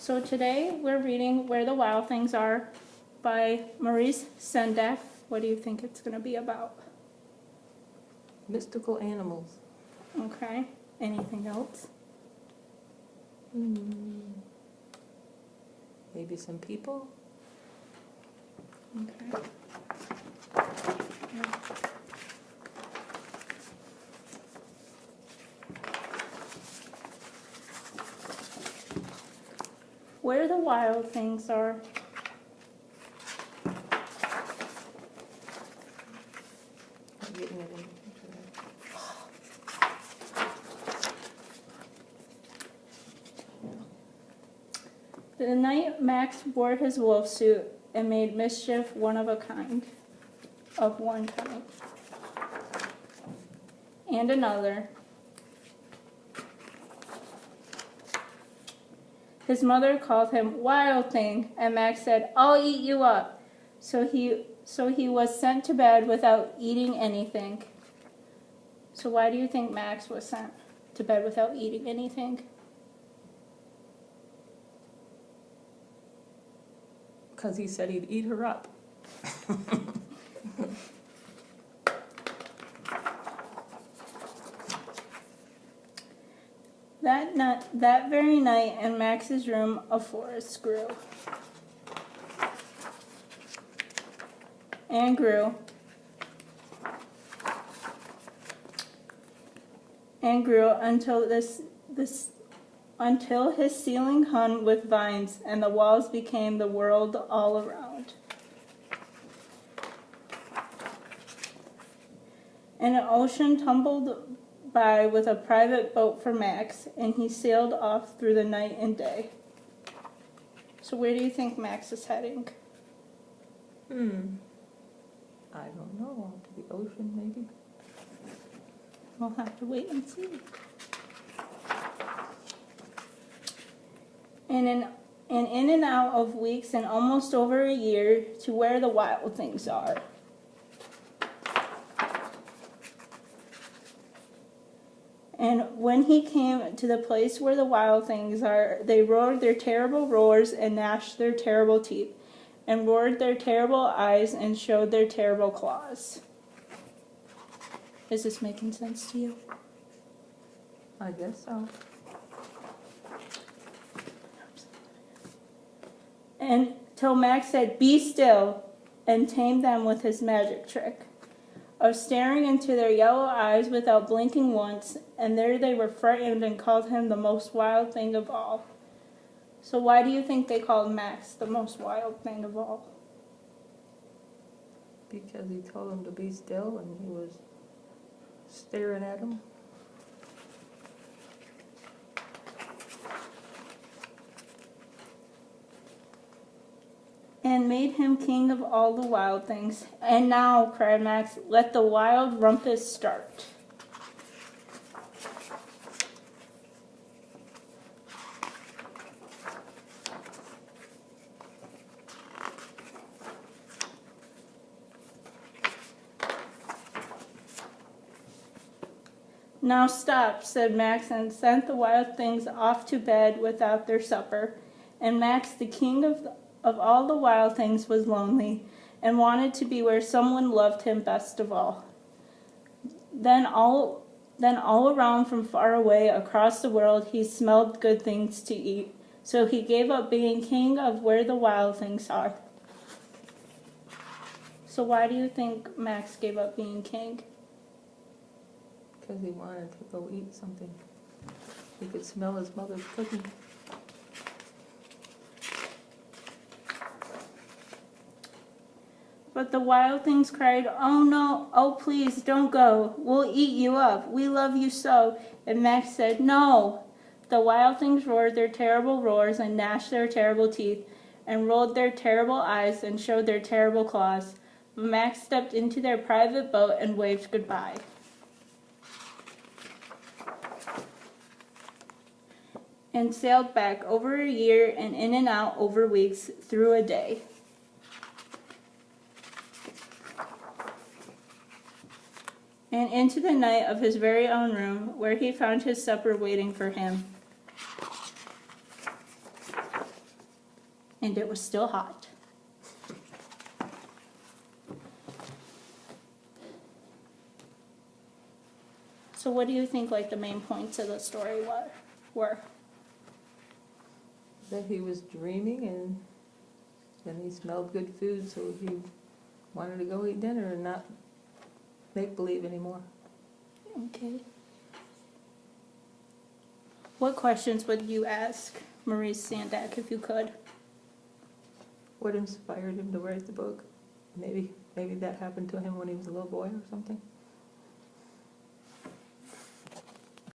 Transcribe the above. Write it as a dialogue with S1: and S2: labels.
S1: So today we're reading Where the Wild Things Are by Maurice Sendak. What do you think it's going to be about?
S2: Mystical animals.
S1: Okay. Anything else?
S2: Maybe some people?
S1: Okay. Where the Wild Things Are.
S2: I'm getting it in.
S1: The night Max wore his wolf suit and made mischief one kind, and another. His mother called him Wild Thing, and Max said, "I'll eat you up." So he was sent to bed without eating anything. So why do you think Max was sent to bed without eating anything?
S2: Because he said he'd eat her up.
S1: That very night in Max's room, a forest grew. And grew. And grew until until his ceiling hung with vines and the walls became the world all around. And an ocean tumbled by with a private boat for Max, and he sailed off through the night and day. So where do you think Max is heading?
S2: I don't know. To the ocean, maybe?
S1: We'll have to wait and see. And in and out of weeks and almost over a year to where the wild things are. And when he came to the place where the wild things are, they roared their terrible roars and gnashed their terrible teeth, and roared their terrible eyes and showed their terrible claws. Is this making sense to you?
S2: I guess so.
S1: And till Max said, "Be still," and tamed them with his magic trick of staring into their yellow eyes without blinking once, and there they were frightened and called him the most wild thing of all. So why do you think they called Max the most wild thing of all?
S2: Because he told them to be still and he was staring at them.
S1: And made him king of all the wild things. "And now," cried Max, "let the wild rumpus start." "Now stop," said Max, and sent the wild things off to bed without their supper. And Max, the king of all the wild things, was lonely and wanted to be where someone loved him best of all. Then all around from far away across the world he smelled good things to eat. So he gave up being king of where the wild things are. So why do you think Max gave up being king?
S2: Because he wanted to go eat something. He could smell his mother's cooking.
S1: But the wild things cried, "Oh no, oh please don't go. We'll eat you up. We love you so." And Max said, "No." The wild things roared their terrible roars and gnashed their terrible teeth and rolled their terrible eyes and showed their terrible claws. But Max stepped into their private boat and waved goodbye. And sailed back over a year and in and out over weeks through a day. And into the night of his very own room, where he found his supper waiting for him. and it was still hot. So what do you think like the main points of the story were?
S2: That he was dreaming and then he smelled good food, so he wanted to go eat dinner and not make believe anymore.
S1: Okay. What questions would you ask Maurice Sendak if you could?
S2: What inspired him to write the book? Maybe that happened to him when he was a little boy or something.